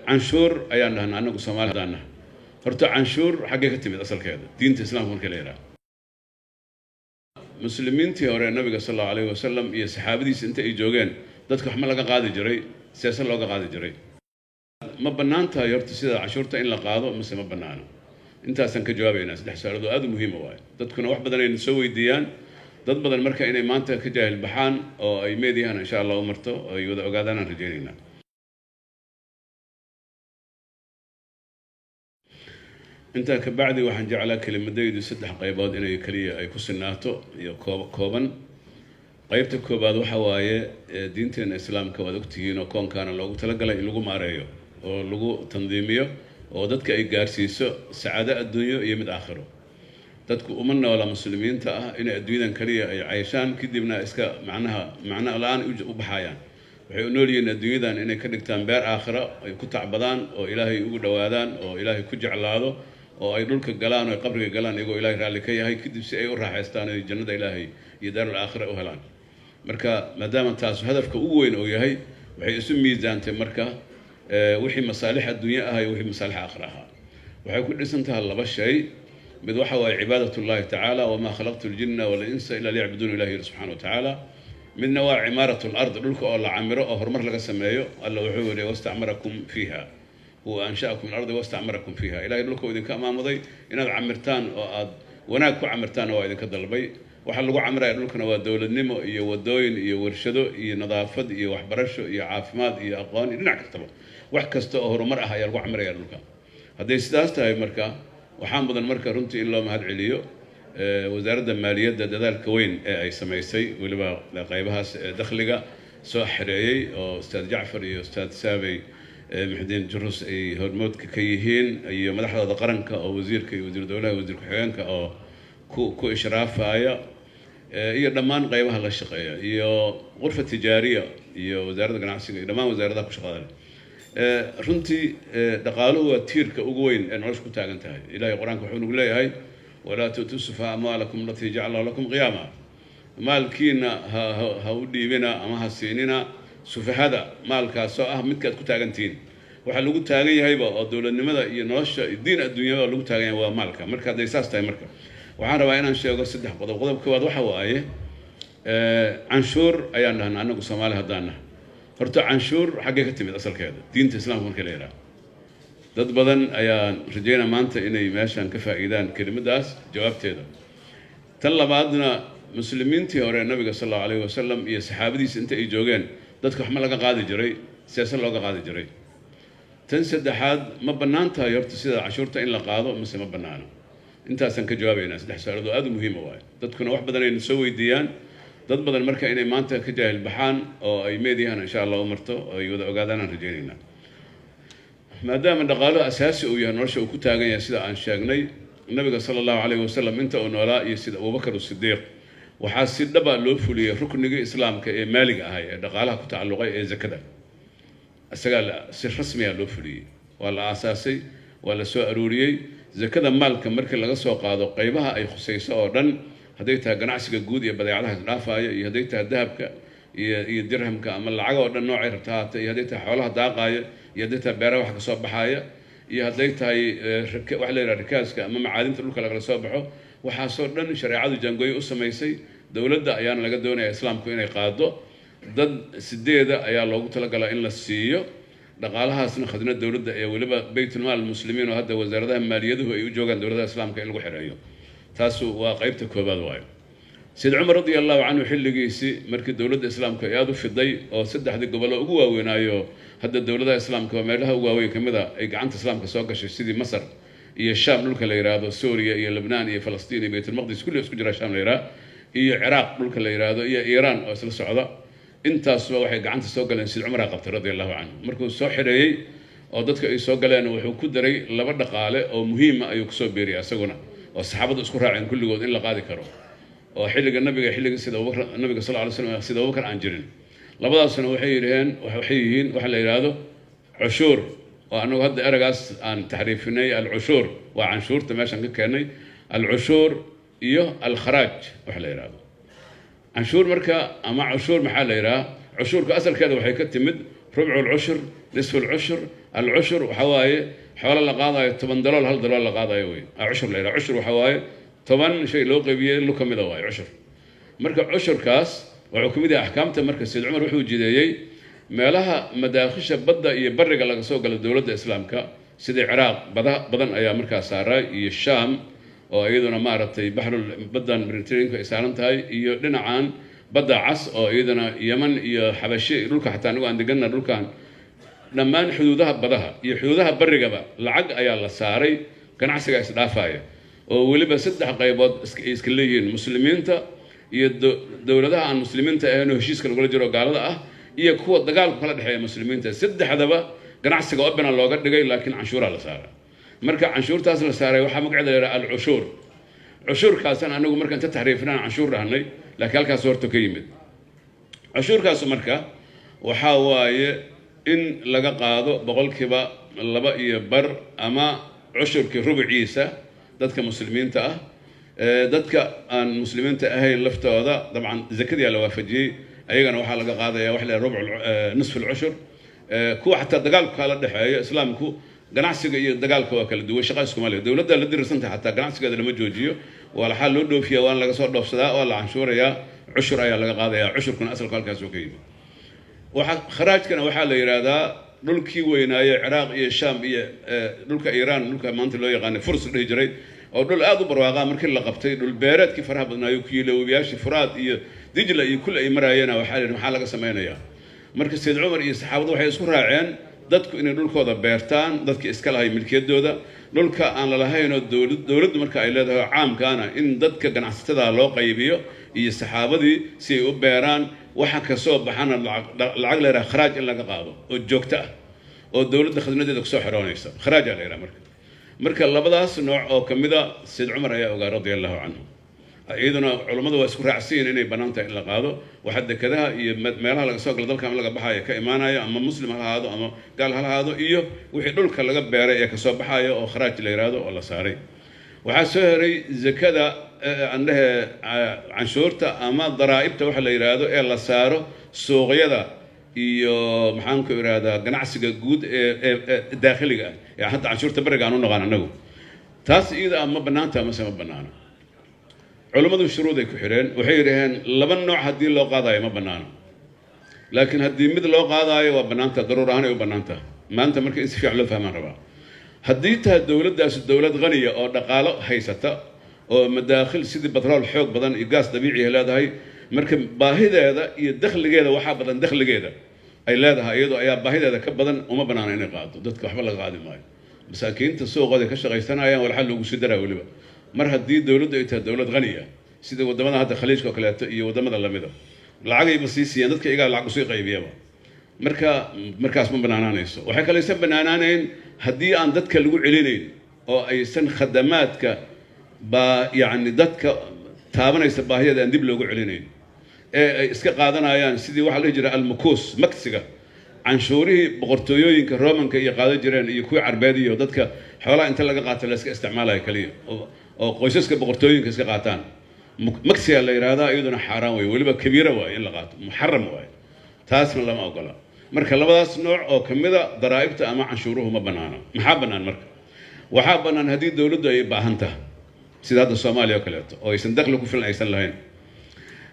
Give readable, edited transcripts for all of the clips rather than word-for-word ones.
canshuur ayaan dhahnaa anagu Soomaali hadaan nahay. Horta canshuur xaggee ka timid asalkeeda diinta islaamka marka la yiraahdo. Muslimiintii hore nabiga sallallahu alayhi wasallam iyo saxaabadiisa inta ay joogeen dadka wax ma laga qaadi jiray siyaasad looga qaadi jiray. Ma bannaan tahay horta sida canshuurta in la qaado mise ma bannaano. Intaasan ka jawaabaynaa saddex su'aalood aad u muhiim ah waay. Dadkuna wax badan ay soo weydiiyaan dad badan marka inay maanta ka jaahil baxaan oo ay meediyahan insha Allah u marto oo ay wada ogaadaan aan rajaynaynaa. inta ka bacdi waxaan jeclaa kelimadaydu saddex qaybood inay kaliya ay ku sinaato iyo kooban. qaybta koobaad waxa waaye diinteena islaamka waad ogtihiin oo koonkaana loogu talagalay in lagu maareeyo oo lagu tandiimiyo oo dadka ay gaarsiiso sacaado adduunyo iyo mid aakhiro. dadku uma noola muslimiinta ah in adduunyadan kaliya ay cayshaan kadibna iska macna la'aan u baxayaan. waxay u nool yihiin adduunyadan inay ka dhigtaan beer aakhiro ay ku tacbadaan oo ilaahay ugu dhawaadaan oo ilaahay ku jeclaado oo ay dhulka galaan oo qabriga galaan iyagoo ilaahay raalli ka yahay kadib si ay u raaxaystaan ay jannada ilaahay iyo daarul aakhira u helaan. marka maadaama taas hadafka ugu weyn oo yahay waxay isu miisaantay marka wixii masaalix adduunyo ah iyo wixii masaalix aakhira ah. waxay ku dhisan tahay laba shay. mid waxa waaye cibaadatullaahi tacaala wamaa khalaqtu ljinna wal insa illa liyacbuduun ilaahi subxaanahu wa tacaala. midna waa cimaaratul ard dhulka oo la camiro oo horumar laga sameeyo. alla wuxuu yidhi wastacmarakum fiiha huwa ansha'akum min ardi wastacmarakum fiiha. ilaahay dhulka idinka amaamuday inaad camirtaan oo aad wanaag ku camirtaan oo idinka dalbay. waxa lagu camiraya dhulkana waa dowladnimo iyo wadooyin iyo warshado iyo nadaafad iyo waxbarasho iyo caafimaad iyo aqoon iyo dhinac kastaba wax kasta oo horumar ah ayaa lagu camiraya dhulka. hadday sidaas tahay marka waxaan mudan marka runtii in loo mahad celiyo wasaaradda maaliyadda dadaalka weyn ee ay samaysay weliba qaybahaas dakhliga soo xareeyay oo ustaad Jacfar iyo ustaad Saabay Muxdiin Jurus ay hormoodka ka yihiin iyo madaxda qaranka oo wasiirka iyo wasiir dowlaha wasiir ku-xigeenka oo ku ishraafaya iyo dhammaan qaybaha la shaqeeya iyo qurfa tijaariya iyo wasaaradda ganacsiga iyo dhammaan wasaaradaha ku shaqada runtii dhaqaaluhu waa tiirka ugu weyn ee nolosha ku taagan tahay. ilaahay quraanka wuxuu nagu leeyahay walaa tu'tu sufaha amwaalakum allatii jacala lakum qiyaama. maalkiina ha u dhiibina ama ha siinina sufahada maalkaasoo ah midkaad ku taagantihiin. waxaa lagu taagan yahayba oo dowladnimada iyo nolosha diin adduunyada lagu taagan yahay waa maalka. marka hadday saas tahay marka waxaan rabaa inaan sheego saddex qodob. qodob koowaad waxa waaye canshuur ayaan dhahnaa anagu Soomaali hadaan nahay. horta canshuur xaggee ka timid asalkeeda diinta islaamka marka la yiraahdo. dad badan ayaan rajaynaa maanta inay meeshan ka faa'iidaan kelimadaas jawaabteeda. tan labaadna muslimiintii hore nabiga sallallahu alayhi wasallam iyo saxaabadiisa inta ay joogeen dadka wax ma laga qaadi jiray siyaasad looga qaadi jiray. tan saddexaad ma bannaan tahay horta sida canshuurta in la qaado mise ma bannaano. intaasan ka jawaabaynaa saddex su'aalood aad u muhiim ah waay. dadkuna wax badan ay soo weydiiyaan dad badan marka inay maanta ka jaahil baxaan oo ay meediyahan insha Allah u marto oo ay wada ogaadaan aan rajaynaynaa. maadaama dhaqaaluhu asaasi uu yahay nolosha uu ku taagan yahay sida aan sheegnay nabiga sallallahu alayhi wasallam inta uu noolaa iyo sida Abubakar as-Siddiq waxaa si dhab ah loo fuliyay rukniga islaamka ee maaliga ah ee dhaqaalaha ku tacalluqay ee zakada. isaga si rasmi ah loo fuliyay waa la aasaasay waa la soo aruuriyay. zakada maalka markii laga soo qaado qaybaha ay khusayso oo dhan hadday tahay ganacsiga guud iyo badeecadaha dhaafaya iyo hadday tahay dahabka iyo dirhamka ama lacag oo dhan noocay rabta haata iyo hadday tahay xoolaha daaqaya iyo hadday tahay beeraha wax ka soo baxaya iyo hadday tahay wax la yiraahdo rikaaska ama macaadinta dhulka laga soo baxo waxaasoo dhan shareecadu jaangooyo u samaysay. dowladda ayaana laga doonayaa islaamku inay qaado. dad sideeda ayaa loogu talagalaa in la siiyo dhaqaalahaasna khadnad dowladda ee weliba baytul maal muslimiin oo hadda wasaaradaha maaliyaduhu ay u joogaan dowladda islaamka in lagu xireeyo. taasu waa qaybta koobaad waayo. Sayyid Umar radiyallahu anhu xilligiisii markii dowladda islaamka ay aad u fiday oo saddexdii gobol ugu waaweynaayo hadda dowladda islaamka waa meelaha ugu waaweyn kamid ah ay gacanta islaamka soo gashay sidii Masar iyo Shaam dhulka la yiraahdo Suuriya iyo Lebanon iyo Falastiin iyo Baytul Maqdis kulli isku jira Shaam la yiraahdo iyo Ciraaq dhulka la yiraahdo iyo Iiraan oo isla socda. intaasba waxay gacanta soo galeen Sayyid Umar qabtay radiyallahu anhu. markuu soo xireeyay oo dadka ay soo galeen wuxuu ku daray laba dhaqaale oo muhiim ah ayuu ku soo beeriyay asaguna oo saxaabadu isku raaceen kulligood in la qaadi karo oo xilliga nabiga sida Abubakar nabiga sallallahu alayhi wasallam sida Abubakar aan jirin. labadaasna waxay yihiin waxa la yiraahdo cushuur oo anagu hadda eragaas aan taxriifinay al-cushuur waa canshuurta meeshan ka keenay al-cushuur iyo al-kharaaj waxa la yiraahdo. canshuur marka ama cushuur maxaa la yiraahdaa عشورك أصل كذا وحي كتمد ربع العشر نصف العشر العشر وحواي حول لقاضي 8 دولار هل دولار لقاضي وي عشر ليرة عشر وحواي 8 شيء لو قبيه لو كم دواي عشر مركب عشر كاس وحكومة أحكامته مركز سيد عمر وحو جديي ما لها مداخش بدأ يبرق على سوق الدولة الإسلام كا سيد العراق بدن أيام مركز ساراي الشام وأيضا مارتي بحر بدن بريترين كإسلامتها يدنا عن بدأ عص أيضا يمن حبشي رولك حتى نقول عند جنة رولكان لما حدودها بدها حدودها برق بقى العق أيام الساري كان عسى إسلافايا ولبا سد حقيبات إسكاليين مسلمين تا دولتها عن مسلمين تا إنه هشيس كانوا يقولوا جرو قالوا iyo kuwa dagaalku kala dhaxeeya muslimiinta saddexdaba ganacsiga oo bana looga dhigay laakiin canshuur la saaray marka canshuurtaas la saaray waxa magacda la yiraahdo al-ushur ushurkaasan anagu markaan ta taxriifnaan canshuur dhahnay laakiin halkaas horto ka yimid ushurkaas marka waxa waaye in laga qaado boqolkiiba 2.5 ama ushurkii rubciisa dadka muslimiinta ah dadka aan muslimiinta ahayn laftooda dabcan zakadii la waafajiyay أيضاً وحال قاضي وحلا ربع نصف العشر كو حتى دقالك على الدحية إسلام كو جناسك دقالك وكل دول شقاسكم عليه دولة اللي درسنت حتى جناسك هذا المجوجيو ولا حال لودو فيها ولا قصور دو صداء ولا عنشور يا عشر يا لقى قاضي يا عشر كن أصل قال كاسوكي وخراج كان وحال يرادا دولكي وينا يا عراق يا الشام يا دولك إيران دولك منطقة لو يغني فرص الهجري أو دول أذو برواقة مركل لقبتي دول بيرات كيف راه بدنا يكيلو وياش فراد دجلة كل أي مراينا وحال محل سمينا يا مركز سيد عمر يسحبوا وحي يسكر راعين dadku inay dhulkooda beertaan dadka iska lahay milkiyadooda dhulka aan la lahayn oo dawladdu marka ay leedahay caamkaana in dadka ganacsatada loo qaybiyo iyo saxaabadii si ay u beeraan waxa ka soo baxana lacag la yiraahdo kharaaj in laga qaado oo joogto ah oo dawladda khadnadeeda ku soo xiroonaysa kharaaj la yiraahdo marka labadaas nooc oo kamida Said Umar ayaa ogaa radiyallahu anhu أيضاً علماء واسكور عسين إني بنانته إلا قادو وحد كذا يميلها لقى سوق لذلك عمل بحاية كإيمانية أما مسلم هذا أما قال هذا إيوه ويحدول كلا بيرة كسب بحاية أو خراج ليرادو ولا صاري وحسهري زكذا عنده عنشورته أما ضرائبته وحلا يرادو إلا صاروا سوقيا ذا إيوه محنك يرادا جناعسك جود داخلي يعني حتى عنشورته برجع عنه غانا نجو تاس إذا أما بنانته مثلا بنانا علماء الشروط يكحرين وحيرهن لبن نوع هدي لو قاضي ما بنانا لكن هدي مثل لو قاضي وبنانته ضرورة هنا وبنانته ما أنت مركز في علو فهم ربع هديتها الدولة غنية أو دقالة هيسته أو مداخل سيد بترول حوق بدن إيجاز طبيعي هذا هاي مركب باهذا هذا يدخل جيدا وحاب بدن دخل جيدا أي لا هذا أيضا أي باهذا هذا كبدن وما بنانا هنا قاضي ضدك حبل قاضي ماي مساكين تسوق هذا كشغل سنة أيام ولا حل وسدرة ولا مر هدي دولة إيتها دولة غنية سيد ودمنا هذا خليج كوكلات ودمنا اللمدة العقل بسيسي ندك إيجا العقل سيقي بيابا مركز من بنانانيس وحكى ليس بنانانين هدي عن دتك اللي علينين أو أي سن خدمات ك با يعني دتك تابنا يسبها هي ده ندب اللي علينين إسك قادنا يعني سيدي واحد يجرى المكوس مكسجة عن شوري بقرطويين كرومان كي قادة جيران يكوي عربادي ودتك حوالي أنت لقى قاتل لسك استعمالها كليه أو قيسك بقرطويين كسك قاتان مكسي اللي يرادا أيضا حرام ويولي كبيرة وين لقات محرم وين تاسم الله ما أقوله مركب لباس نوع أو كمذا ضرائبته أما عنشوره ما بنانا محبنا المركب وحابنا هذه الدولة ده يبقى هنته سيدات الصومالية وكلاته أو يسندخلوا في الأيسن لهين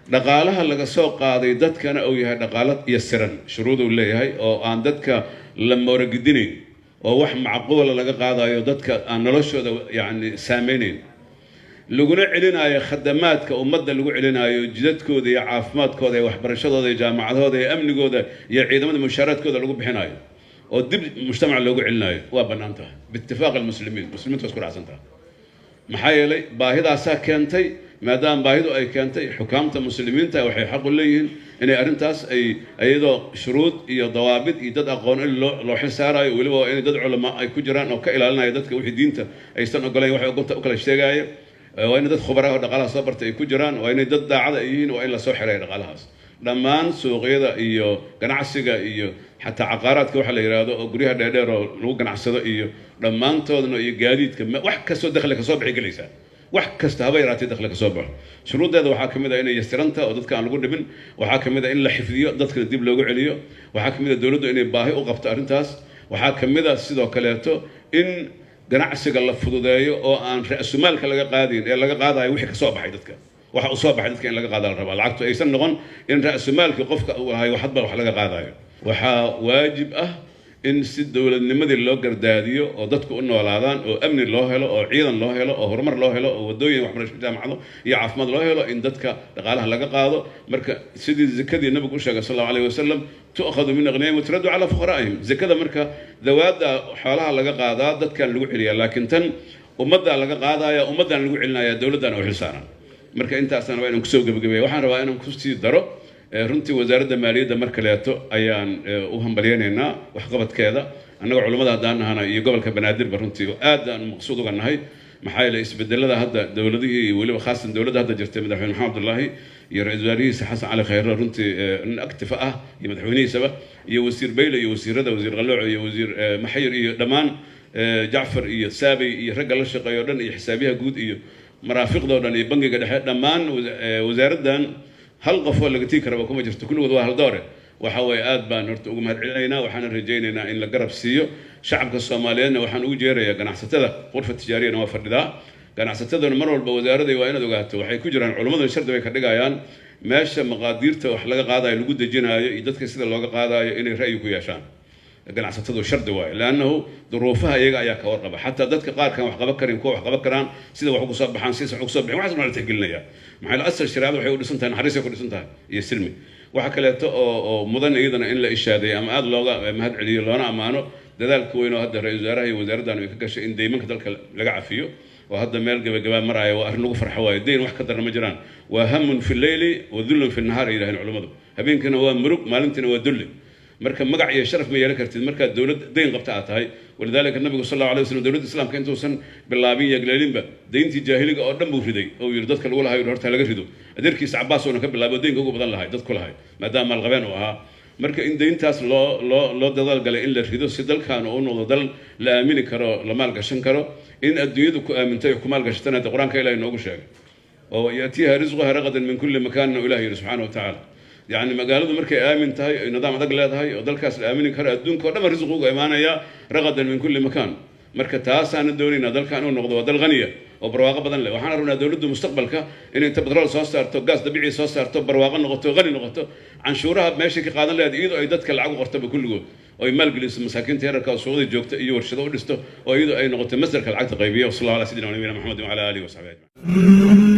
دقالها اللي سوق قاضي دت كان أو يها دقالات يسرن شروطه اللي هي أو عن دتك لما ورقدني أو وح معقول اللي قاضي دتك أنا لوش يعني سامينين لقنا علينا يا خدمات كأمة لقوا علينا يا جدت كذا يا عافمات كذا يا وحبرشة يا جامعة هذا يا أمن كذا يا عيدمن المشارات كذا لقوا بحناية ودب مجتمع لقوا علينا وبنانته باتفاق المسلمين تذكر عزنتها محايلي باهدا ساكنتي ما دام باهدو أي كنتي حكامته مسلمين تا وحي حق ليهن إن أرنتاس أي ذو شروط يا ضوابط يدد أقون لو حسارة ولو إن يدد علماء أي كجران أو كإلى لنا يدد كوحي دينته أي سنة قلنا وحي قلت أكل اشتغاية وين دد خبراء دقالها صبرت أي كجران وين دد عدائين وين لا سوحر دقالها لما سوق هذا إيو جناعسجة إيو حتى عقارات كوحل يرادو أو قريها دير لو جناعسجة إيو لما أنتوا إنه يجاديد كم وح كسو دخل كسو بعي جلسة wax kasta haba yaraatay dakhli ka soo baxo shuruudeeda waxaa ka mid ah inay yastiranta oo dadka aan lagu dhimin waxaa ka mid ah in la xifdiyo dadkana dib loogu celiyo waxaa ka mid ah dowladdu inay baahi u qabto arrintaas waxaa ka mid ah sidoo kaleeto in ganacsiga la fududeeyo oo aan ra'sumaalka laga qaadin ee laga qaadayo wixii ka soo baxay dadka waxa uu soo baxay dadka in laga qaado la rabaa lacagtu aysan noqon in ra'sumaalka qofka uu hayo waxba wax laga qaadayo waxaa waajib ah in si dowladnimadii loo gardaadiyo oo dadku u noolaadaan oo amni loo helo oo ciidan loo helo oo horumar loo helo oo wadooyin waxbarasho jaamacado iyo caafimaad loo helo in dadka dhaqaalaha laga qaado marka sidii zakadii nabigu u sheegay sallallahu alayhi wasallam tu'khadhu min aghniyahim wa turaddu ala fuqara'ihim zakada marka dawaada xoolaha laga qaadaa dadkan lagu celiyaa laakiin tan ummadda laga qaadaya ummaddan lagu celinaya dowladdan oo xilsaaran marka intaasna waa inaan kusoo gabagabeeyo waxaan rabaa inaan ku sii daro runtii wasaaradda maaliyadda mar kaleeto ayaan u hambalyaynaynaa waxqabadkeeda annagoo culimmada haddaan nahana iyo gobolka banaadirba runtii aad aan maqsuud uga nahay maxaa yeelay isbedelada hadda dowladihii iyo weliba khaasan dowladda hadda jirtay madaxweyne maxamed abdullaahi iyo ra-iisul wasaarihiisa xasan cali khayre runtii nin active ah iyo madaxweynihiisaba iyo wasiir beyle iyo wasiirada wasiir qalooco iyo wasiir maxayir iyo dhammaan jacfar iyo saabay iyo ragga la shaqeeyo o dhan iyo xisaabiyaha guud iyo maraafiqda o dhan iyo bangiga dhexe dhammaan wasaaraddan hal qof oo laga tigi karaba kuma jirto kulligood waa hal doore waxa weeye aad baan horta ugu mahad celinaynaa waxaana rajaynaynaa in la garab siiyo shacabka soomaaliyeedna waxaan ugu jeerayaa ganacsatada qurfa tijaariyana waa fadhidaa ganacsataduna mar walba wasaaraday waa inaad ogaato waxay ku jiraan culimmadu shardi bay ka dhigayaan meesha maqaadiirta wax laga qaadayo lagu dejinaayo iyo dadka sida looga qaadayo inay ra'yi ku yeeshaan ganacsatadu shardi waayo laannahu duruufaha iyaga ayaa ka warqaba xataa dadka qaarkan wax qaban karin kuwa wax qaban karaan sida wax ugu soo baxaan sida wax ugu soo bixin waxaas la tixgelinaya maxay la asal shariicadu waxay u dhisan tahay naxariis ay ku dhisan tahay iyo silmi waxa kaleeto oo mudan iyadana in la ishaadeeyo ama aad looga mahad celiyo loona ammaano dadaalka weyn oo hadda ra-iisul wasaaraha iyo wasaaraddan ay ka gashay in deymanka dalka laga cafiyo oo hadda meel gabagabaa maraayo waa arrin lagu farxo waayo deyn wax ka darna ma jiraan waa hamun fi leyli wa dullun fi nahaar ay yidhahdeen culimmadu habeenkina waa murug maalintiina waa dulli marka magac iyo sharaf ma yeelan kartid marka dawlad deyn qabta aad tahay walidaalika nabigu sallallahu alayhi wasallam dawladda islaamka intuusan bilaabin yagleelinba deyntii jaahiliga oo dhan buu riday oo yiri dadka lagu lahayo horta laga rido adeerkiisa Cabbaas oo ka bilaabo deynka ugu badan lahay dadku lahay maadaama maalqabeen uu ahaa marka in deyntaas loo dadaal galay in la rido si dalkan uu noqdo dal la aamini karo la maal gashan karo in adduunyadu ku aamintay ku maal gashatana quraanka Ilaahay noogu sheegay oo yaatiha rizquha ragadan min kulli makan Ilaahay subhanahu wa ta'ala يعني مقالده مركي آمن تهاي نظام دق له تهاي ودلكاس الآمن كره الدون كودما رزقه إيمانه يا رغدا من كل مكان مركي تاسان الدوري ندل كانوا نقضوا ودل غنية وبرواقة بدن له وحنا رونا دولته مستقبلك إن أنت بترول صار تو غاز طبيعي صار تو برواقة نقطة غني نقطة عن شورها ماشي كقادن له إيده أيدتك العقو قرطة بكل جود أو يمال جلس مساكين تهرك السعودي جوكت يور شذا ودسته أو أيده أي نقطة مصدر كالعقد غيبية وصلى الله على سيدنا ونبينا محمد وعلى آله وصحبه أجمعين